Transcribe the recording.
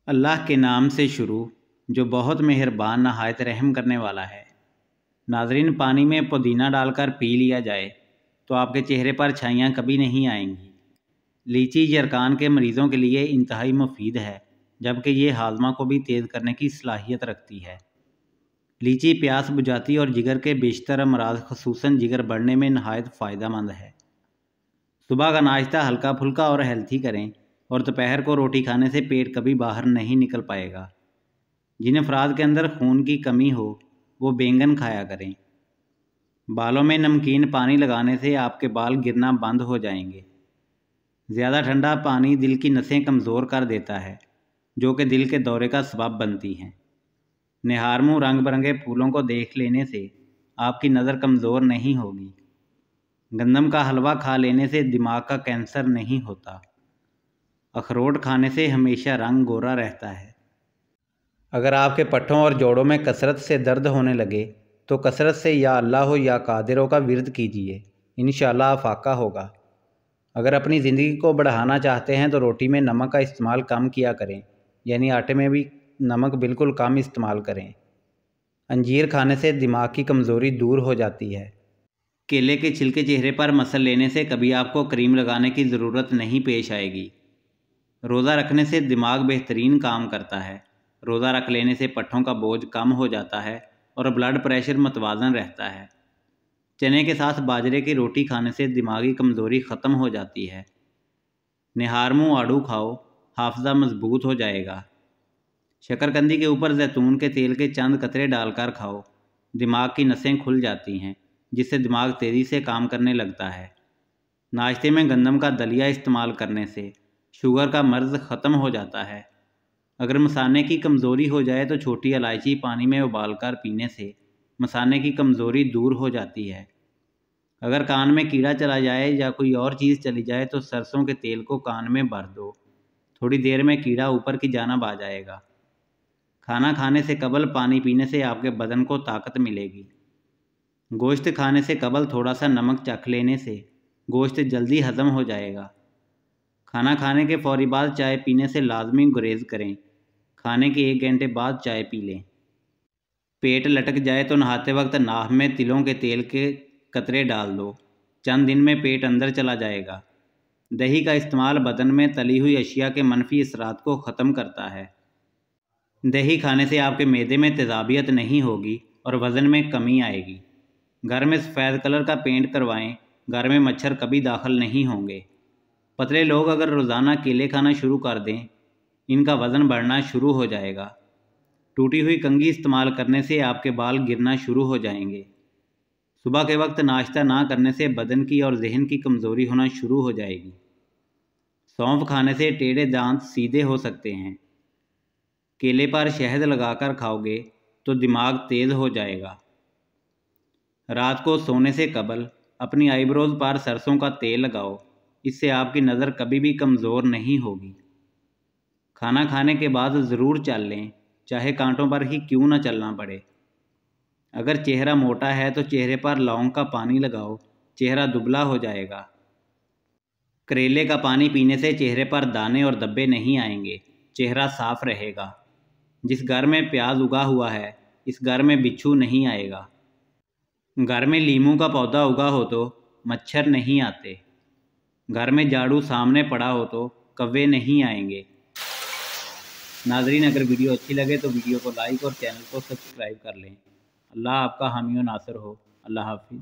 اللہ کے نام سے شروع جو بہت مہربان نہایت رحم کرنے والا ہے۔ ناظرین، پانی میں پودینہ ڈال کر پی لیا جائے تو آپ کے چہرے پر چھائیاں کبھی نہیں آئیں گی۔ لیچی یرقان کے مریضوں کے لیے انتہائی مفید ہے، جبکہ یہ ہاضمہ کو بھی تیز کرنے کی صلاحیت رکھتی ہے۔ لیچی پیاس بجھاتی اور جگر کے بیشتر امراض خصوصاً جگر بڑھنے میں نہایت فائدہ مند ہے۔ صبح کا ناشتہ ہلکا پھلکا اور ہیلتھی کریں، اور دوپہر کو روٹی کھانے سے پیٹ کبھی باہر نہیں نکل پائے گا۔ جن افراد کے اندر خون کی کمی ہو وہ بینگن کھایا کریں۔ بالوں میں نمکین پانی لگانے سے آپ کے بال گرنا بند ہو جائیں گے۔ زیادہ ٹھنڈا پانی دل کی نسیں کمزور کر دیتا ہے، جو کہ دل کے دورے کا سبب بنتی ہیں۔ نہار منہ رنگ برنگے پھولوں کو دیکھ لینے سے آپ کی نظر کمزور نہیں ہوگی۔ گندم کا حلوہ کھا لینے سے دماغ کا کینسر نہیں ہوتا۔ اخروٹ کھانے سے ہمیشہ رنگ گورا رہتا ہے۔ اگر آپ کے پٹھوں اور جوڑوں میں کثرت سے درد ہونے لگے تو کثرت سے یا اللہ ہو یا قادر ہو کا ورد کیجیے، انشاءاللہ افاقہ ہوگا۔ اگر اپنی زندگی کو بڑھانا چاہتے ہیں تو روٹی میں نمک کا استعمال کم کیا کریں، یعنی آٹے میں بھی نمک بالکل کم استعمال کریں۔ انجیر کھانے سے دماغ کی کمزوری دور ہو جاتی ہے۔ کیلے کے چھلکے چہرے پر مسل لینے سے کبھی آپ کو کریم لگانے کی ضرورت نہیں پیش آئے گی۔ روزہ رکھنے سے دماغ بہترین کام کرتا ہے۔ روزہ رکھ لینے سے پٹھوں کا بوجھ کم ہو جاتا ہے اور بلڈ پریشر متوازن رہتا ہے۔ چنے کے ساتھ باجرے کی روٹی کھانے سے دماغی کمزوری ختم ہو جاتی ہے۔ نہار منہ آڑو کھاؤ، حافظہ مضبوط ہو جائے گا۔ شکرکندی کے اوپر زیتون کے تیل کے چند قطرے ڈال کر کھاؤ، دماغ کی نسیں کھل جاتی ہیں، جس سے دماغ تیزی سے کام کرنے لگتا ہے۔ ناشتے میں گندم کا دلیا استعمال کرنے سے شوگر کا مرض ختم ہو جاتا ہے۔ اگر مثانے کی کمزوری ہو جائے تو چھوٹی الائچی پانی میں ابال کر پینے سے مثانے کی کمزوری دور ہو جاتی ہے۔ اگر کان میں کیڑا چلا جائے یا کوئی اور چیز چلی جائے تو سرسوں کے تیل کو کان میں بھر دو، تھوڑی دیر میں کیڑا اوپر کی جانب آ جائے گا۔ کھانا کھانے سے قبل پانی پینے سے آپ کے بدن کو طاقت ملے گی۔ گوشت کھانے سے قبل تھوڑا سا نمک چکھ لینے سے گوشت جلدی ہضم ہو جائے گا۔ کھانا کھانے کے فوری بعد چائے پینے سے لازمی گریز کریں۔ کھانے کے 1 گھنٹے بعد چائے پی لیں۔ پیٹ لٹک جائے تو نہاتے وقت ناف میں تلوں کے تیل کے قطرے ڈال دو، چند دن میں پیٹ اندر چلا جائے گا۔ دہی کا استعمال بدن میں تلی ہوئی اشیاء کے منفی اثرات کو ختم کرتا ہے۔ دہی کھانے سے آپ کے معدے میں تیزابیت نہیں ہوگی اور وزن میں کمی آئے گی۔ گھر میں سفید کلر کا پینٹ کروائیں، گھر میں مچھر کبھی داخل نہیں ہوں گے۔ پتلے لوگ اگر روزانہ کیلے کھانا شروع کر دیں، ان کا وزن بڑھنا شروع ہو جائے گا۔ ٹوٹی ہوئی کنگھی استعمال کرنے سے آپ کے بال گرنا شروع ہو جائیں گے۔ صبح کے وقت ناشتہ نہ کرنے سے بدن کی اور ذہن کی کمزوری ہونا شروع ہو جائے گی۔ سونف کھانے سے ٹیڑھے دانت سیدھے ہو سکتے ہیں۔ کیلے پر شہد لگا کر کھاؤ گے تو دماغ تیز ہو جائے گا۔ رات کو سونے سے قبل اپنی آئی بروز پر سرسوں کا تیل لگاؤ، اس سے آپ کی نظر کبھی بھی کمزور نہیں ہوگی۔ کھانا کھانے کے بعد ضرور چل لیں، چاہے کانٹوں پر ہی کیوں نہ چلنا پڑے۔ اگر چہرہ موٹا ہے تو چہرے پر لونگ کا پانی لگاؤ، چہرہ دبلا ہو جائے گا۔ کریلے کا پانی پینے سے چہرے پر دانے اور دبے نہیں آئیں گے، چہرہ صاف رہے گا۔ جس گھر میں پیاز اگا ہوا ہے، اس گھر میں بچھو نہیں آئے گا۔ گھر میں لیموں کا پودا اگا ہو تو مچھر نہیں آتے۔ گھر میں جھاڑو سامنے پڑا ہو تو کوے نہیں آئیں گے۔ ناظرین، اگر ویڈیو اچھی لگے تو ویڈیو کو لائک اور چینل کو سبسکرائب کر لیں۔ اللہ آپ کا حامی و ناصر ہو۔ اللہ حافظ۔